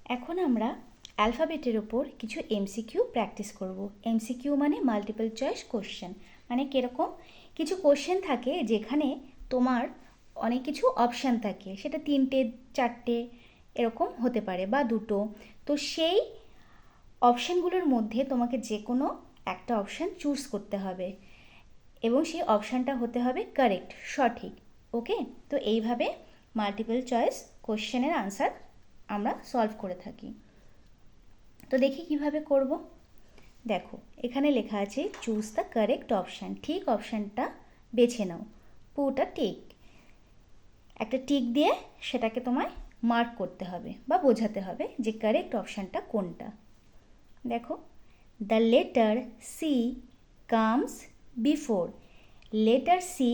এখন আমরা অ্যালফাবেটের ওপর কিছু এমসিকিউ প্র্যাকটিস করব। এমসিকিউ মানে মাল্টিপল চয়েস কোশ্চেন, মানে কীরকম কিছু কোশ্চেন থাকে যেখানে তোমার অনেক কিছু অপশান থাকে, সেটা 3টে 4টে এরকম হতে পারে বা 2টো। তো সেই অপশানগুলোর মধ্যে তোমাকে যে কোনো একটা অপশান চুজ করতে হবে এবং সেই অপশানটা হতে হবে কারেক্ট, সঠিক। ওকে, তো এইভাবে মাল্টিপল চয়েস কোশ্চেনের আনসার আমরা সলভ করে থাকি। তো দেখি কিভাবে করব। দেখো, এখানে লেখা আছে চুজ দ্য কারেক্ট অপশান, ঠিক অপশানটা বেছে নাও, পুট আ টিক। একটা টিক দিয়ে সেটাকে তোমায় মার্ক করতে হবে বা বোঝাতে হবে যে কারেক্ট অপশানটা কোনটা। দেখো, the letter C comes before. Letter C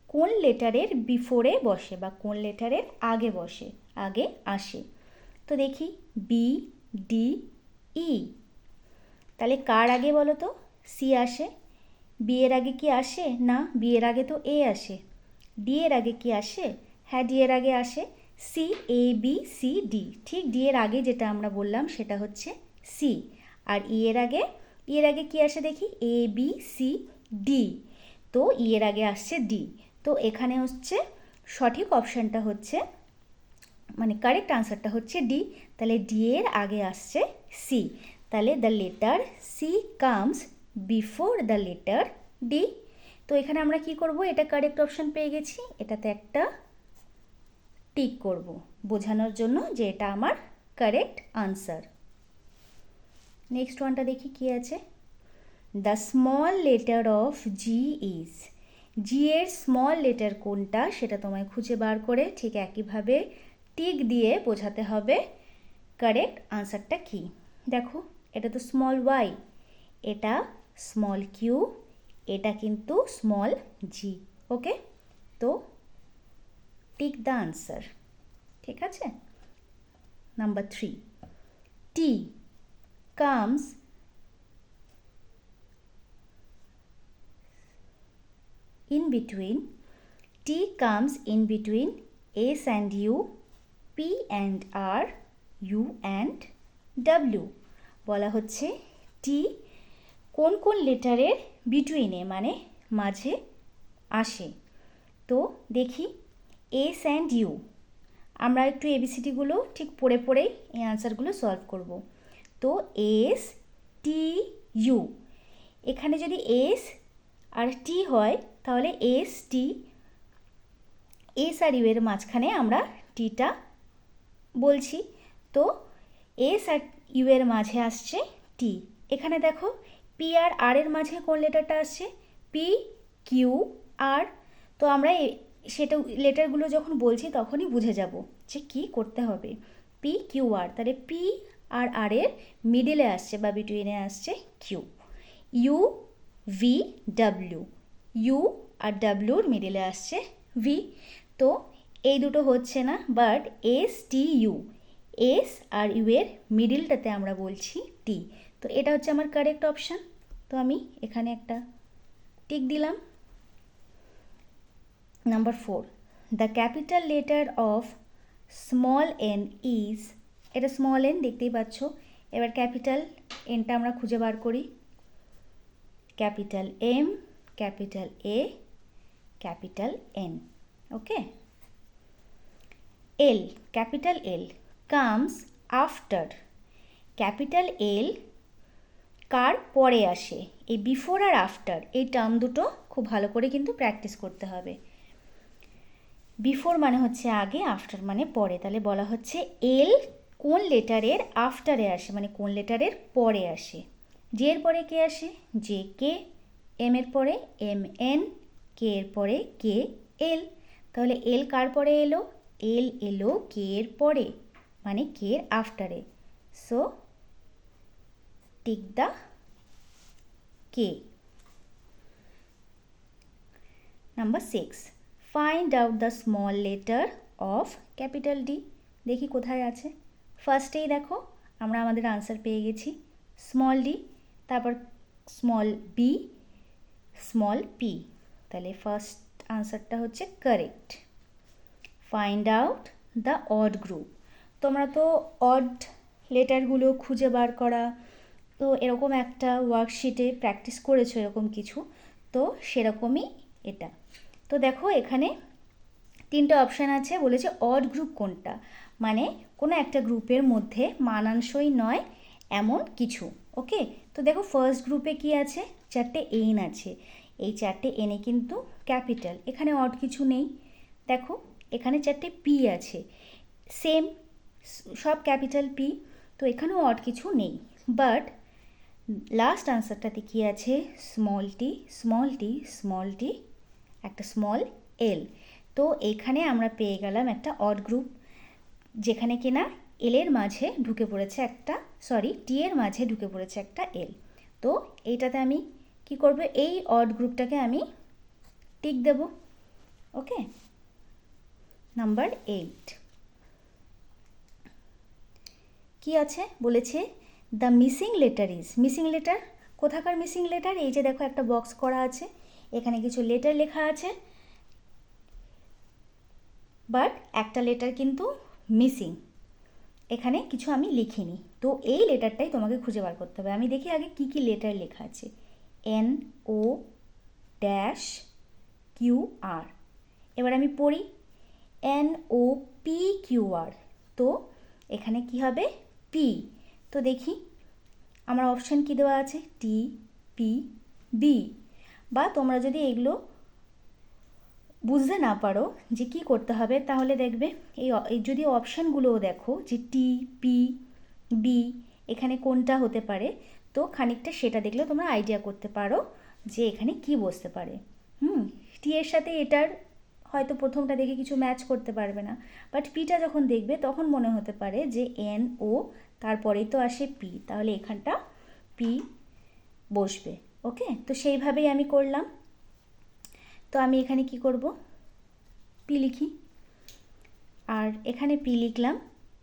কোন লেটারের বিফোরে বসে বা কোন লেটারের আগে বসে, আগে আসে। তো দেখি বি, ডি, ই। তাহলে কার আগে বলো তো? সি আসে। বি এর আগে কি আসে? না, বি এর আগে তো এ আসে। ডি এর আগে কি আসে? হ্যাঁ, ডি এর আগে আসে সি, এ বি সি ডি। ঠিক ডি এর আগে যেটা আমরা বললাম সেটা হচ্ছে সি। আর ই এর আগে, ই এর আগে কি আসে দেখি? এ বি সি ডি। তো ই এর আগে আসছে ডি। তো এখানে হচ্ছে সঠিক অপশানটা হচ্ছে, মানে কারেক্ট আনসারটা হচ্ছে ডি। তাহলে ডি এর আগে আসছে সি। তাহলে the letter C comes before the letter D. তো এখানে আমরা কি করব? এটা কারেক্ট অপশান পেয়ে গেছি, এটাতে একটা টিক করব বোঝানোর জন্য যে এটা আমার কারেক্ট আনসার। নেক্সট ওয়ানটা দেখি কি আছে। The small letter of G is. G এর স্মল লেটার কোনটা সেটা তোমায় খুঁজে বার করে ঠিক একইভাবে টিক দিয়ে বোঝাতে হবে কারেক্ট আনসারটা কি। দেখো, এটা তো স্মল ওয়াই, এটা স্মল কিউ, এটা কিন্তু স্মল জি। ওকে, তো টিক দ্য আনসার। ঠিক আছে। Number 3, T comes in between. T comes in between S and U, P and R, U and W. বলা হচ্ছে টি কোন কোন লেটারের বিটুইনে মানে মাঝে আসে। তো দেখি এস অ্যান্ড ইউ। আমরা একটু এবিসিডিগুলো ঠিক পড়ে পড়েই এই আনসারগুলো সলভ করব। তো এস, টি, ইউ। এখানে যদি এস আর টি হয় তাহলে এস টি, এস আর ইউ এর মাঝখানে আমরা টিটা বলছি। তো এস আর ইউ এর মাঝে আসছে টি। এখানে দেখো পি আর আর এর মাঝে কোন লেটারটা আসছে? পি, কিউ, আর। তো আমরা সেটা লেটারগুলো যখন বলছি তখনই বুঝে যাব যে কী করতে হবে। পি, কিউ, আর। তাহলে পি আর আর এর মিডিলে আসছে বা বিটুইনে আসছে Q. U, V, W. U আর ডাব্লিউর মিডিলে আসছে ভি। তো এই দুটো হচ্ছে না, but S T U, S R U এর মিডিলটাতে আমরা বলছি টি। তো এটা হচ্ছে আমার কারেক্ট অপশান। তো আমি এখানে একটা টিক দিলাম। Number 4, the capital letter of small N is. এটা স্মল এন দেখতেই পাচ্ছ। এবার ক্যাপিটাল এনটা আমরা খুঁজে বার করি। Capital M, capital A, capital N. Okay, L, capital L comes after. Capital L কার পরে আসে? এই বিফোর আর আফটার এই টার্ম দুটো খুব ভালো করে কিন্তু প্র্যাকটিস করতে হবে। বিফোর মানে হচ্ছে আগে, আফটার মানে পরে। তাহলে বলা হচ্ছে এল কোন লেটারের আফটারে আসে, মানে কোন লেটারের পরে আসে। জে এর পরে কে আসে? J K. এম এর পরে এম এন, কে এর পরে কে এল। তাহলে এল কার পরে এলো? এল এলো কে এর পরে, মানে কে এর আফটারে। So tick the K. Number 6, find out the small letter of capital D. দেখি কোথায় আছে। ফার্স্টেই দেখো আমরা আমাদের আনসার পেয়ে গেছি স্মল ডি, তারপর স্মল বি, স্মল পি। তাহলে ফার্স্ট আনসারটা হচ্ছে correct. Find out the odd group. তোমরা তো অড লেটারগুলো খুঁজে বার করা, তো এরকম একটা ওয়ার্কশিটে প্র্যাকটিস করেছো এরকম কিছু, তো সেরকমই এটা। তো দেখো এখানে তিনটে অপশান আছে, বলেছে অড গ্রুপ কোনটা, মানে কোনো একটা গ্রুপের মধ্যে মানানসই নয় এমন কিছু। ওকে, তো দেখো ফার্স্ট গ্রুপে কি আছে, চারটে এন আছে, এই চারটে এনে কিন্তু ক্যাপিটাল, এখানে অড কিছু নেই। দেখো এখানে চারটে পি আছে, সেম, সব ক্যাপিটাল পি, তো এখানেও অড কিছু নেই। বাট লাস্ট আনসারটাতে কি আছে, small T small T small T, একটা স্মল এল। তো এখানে আমরা পেয়ে গেলাম একটা অড গ্রুপ, যেখানে কিনা এল এর মাঝে ঢুকে পড়েছে একটা, সরি টি এর মাঝে ঢুকে পড়েছে একটা এল। তো এইটাতে আমি কি করব, এই অড গ্রুপটাকে আমি টিক দেব। ওকে, নাম্বার 8 কি আছে, বলেছে the missing letter is, missing letter কোথাকার মিসিং লেটার, এই যে দেখো একটা বক্স করা আছে, এখানে কিছু লেটার লেখা আছে, বাট একটা লেটার কিন্তু মিসিং, এখানে কিছু আমি লিখিনি, তো এই লেটারটাই তোমাকে খুঁজে বার করতে হবে। আমি দেখি আগে কি কি লেটার লেখা আছে, N O dash Q R, এবার আমি পড়ি N O P Q R, তো এখানে কি হবে পি, তো দেখি আমার অপশান কি দেওয়া আছে, টি পি বি, বা তোমরা যদি এগুলো বুঝতে না পারো যে কি করতে হবে, তাহলে দেখবে এই যদি অপশানগুলোও দেখো যে টি পি বি এখানে কোনটা হতে পারে, তো খানিকটা সেটা দেখলে তোমরা আইডিয়া করতে পারো যে এখানে কি বসতে পারে। টি এর সাথে এটার হয়তো প্রথমটা দেখে কিছু ম্যাচ করতে পারবে না, বাট পিটা যখন দেখবে তখন মনে হতে পারে যে এন ও তারপরেই তো আসে পি, তাহলে এখানটা পি বসবে। ওকে, তো সেইভাবেই আমি করলাম। তো আমি এখানে কি করব, পি লিখি, আর এখানে পি লিখলাম,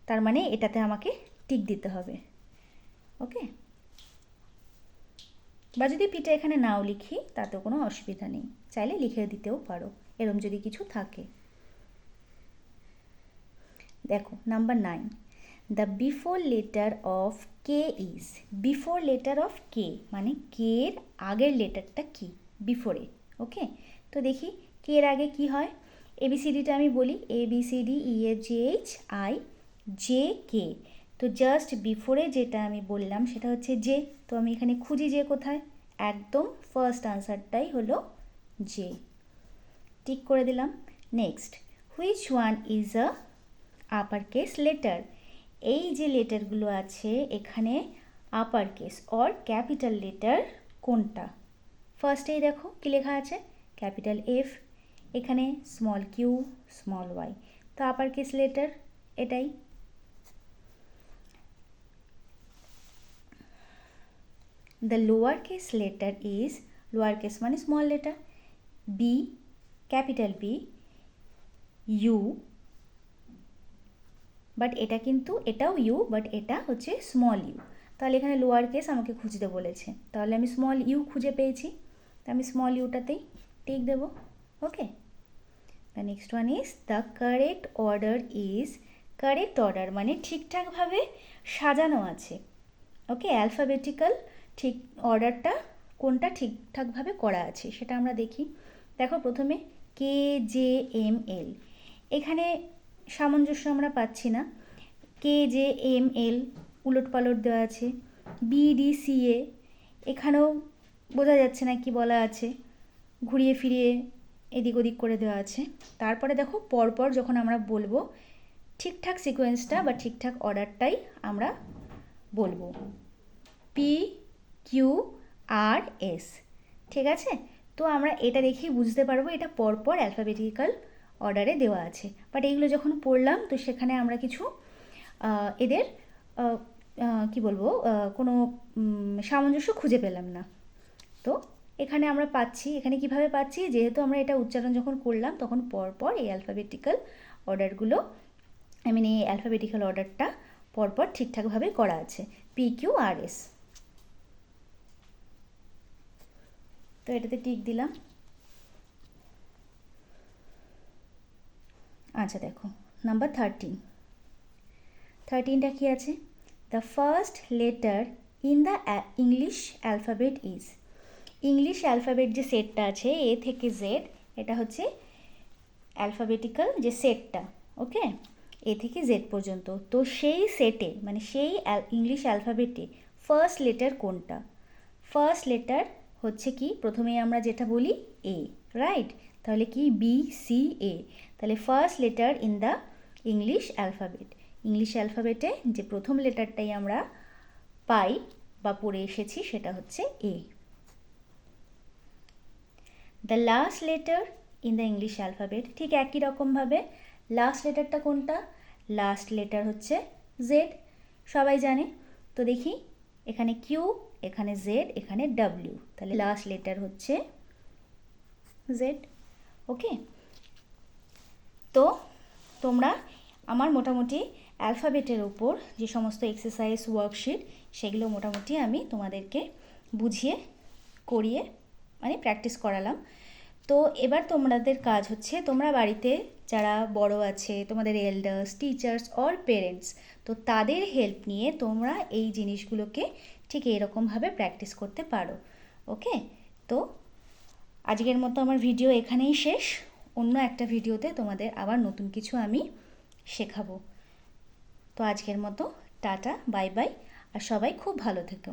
তার মানে এটাতে আমাকে টিক দিতে হবে। ওকে, বা যদি পিটা এখানে নাও লিখি তাতেও কোনো অসুবিধা নেই, চাইলে লিখে দিতেও পারো এরম যদি কিছু থাকে। দেখো number 9, the before letter of K is, before letter of K মানে কে এর আগের লেটারটা কি, বিফোরে। ওকে, তো দেখি কে এর আগে কি হয়, এবিসিডিটা আমি বলি, A B C D E F G H I J K, তো জাস্ট বিফোরে যেটা আমি বললাম সেটা হচ্ছে জে, তো আমি এখানে খুঁজি যে কোথায়, একদম ফার্স্ট আনসারটাই হলো জে, টিক করে দিলাম। Next, which one is a upper case letter, এই যে লেটারগুলো আছে এখানে upper case or capital letter কোনটা, ফার্স্টেই দেখো কি লেখা আছে, ক্যাপিটাল এফ, এখানে স্মল কিউ স্মল ওয়াই, তো আপার কেস লেটার এটাই। The lower case letter is, lower case মানে small letter, B capital B U, but এটা কিন্তু এটাও ইউ, বাট এটা হচ্ছে স্মল ইউ, তাহলে এখানে লোয়ার কেস আমাকে খুঁজতে বলেছে, তাহলে আমি স্মল ইউ খুঁজে পেয়েছি, তো আমি স্মল ইউটাতেই টিক দেবো। Okay, the next one is the correct order is, correct order মানে ঠিকঠাকভাবে সাজানো আছে। ওকে, অ্যালফাবেটিক্যাল ঠিক অর্ডারটা কোনটা ঠিকঠাকভাবে করা আছে সেটা আমরা দেখি। দেখো প্রথমে কে জে এম এল, এখানে সামঞ্জস্য আমরা পাচ্ছি না, কে জে এম এল উলট পালট দেওয়া আছে, বি ডি সি এ এখানেও বোঝা যাচ্ছে না কি বলা আছে, ঘুরিয়ে ফিরিয়ে এদিক ওদিক করে দেওয়া আছে। তারপরে দেখো পরপর যখন আমরা বলবো ঠিকঠাক সিকোয়েন্সটা বা ঠিকঠাক অর্ডারটাই আমরা বলবো, পি কিউ আর এস, ঠিক আছে। তো আমরা এটা দেখেই বুঝতে পারবো এটা পরপর অ্যালফাবেটিক্যাল অর্ডারে দেওয়া আছে, বাট এইগুলো যখন পড়লাম তো সেখানে আমরা কিছু এদের কি বলবো কোনো সামঞ্জস্য খুঁজে পেলাম না। তো এখানে আমরা পাচ্ছি, এখানে কিভাবে পাচ্ছি, যেহেতু আমরা এটা উচ্চারণ যখন করলাম তখন পরপর এই অ্যালফাবেটিক্যাল অর্ডারগুলো, আই মিন এই অ্যালফাবেটিক্যাল অর্ডারটা পরপর ঠিকঠাকভাবে করা আছে, পি কিউ আর এস, তো এটাতে টিক দিলাম। আচ্ছা দেখো নাম্বার 13, 13টা কি আছে, the first letter in the English alphabet is. English alphabet যে সেটটা আছে এ থেকে জেড, এটা হচ্ছে অ্যালফাবেটিক্যাল যে সেটটা, ওকে, এ থেকে জেড পর্যন্ত। তো সেই সেটে মানে সেই ইংলিশ অ্যালফাবেটে ফার্স্ট লেটার কোনটা? ফার্স্ট লেটার হচ্ছে কি, প্রথমে আমরা যেটা বলি এ, রাইট? তাহলে কি বি সি এ, তাহলে first letter in the English alphabet, English অ্যালফাবেটে যে প্রথম লেটারটাই আমরা পাই বা পড়ে এসেছি সেটা হচ্ছে A. The last letter in the English alphabet, ঠিক একই রকমভাবে লাস্ট লেটারটা কোনটা? লাস্ট লেটার হচ্ছে জেড, সবাই জানে। তো দেখি, এখানে কিউ, এখানে জেড, এখানে ডাব্লিউ, তাহলে লাস্ট লেটার হচ্ছে জেড, ওকে। তো তোমরা আমার মোটামুটি অ্যালফাবেটের উপর যে সমস্ত এক্সারসাইজ ওয়ার্কশিট সেগুলো মোটামুটি আমি তোমাদেরকে বুঝিয়ে করিয়ে মানে প্র্যাকটিস করালাম। তো এবার তোমাদের কাজ হচ্ছে, তোমরা বাড়িতে যারা বড় আছে, তোমাদের এল্ডার্স, টিচার্স অর পেরেন্টস, তো তাদের হেল্প নিয়ে তোমরা এই জিনিসগুলোকে ঠিক এইরকমভাবে প্র্যাকটিস করতে পারো, ওকে। তো আজকের মতো আমার ভিডিও এখানেই শেষ। অন্য একটা ভিডিওতে তোমাদের আবার নতুন কিছু আমি শেখাবো। তো আজকের মতো টাটা, বাই বাই, আর সবাই খুব ভালো থেকো।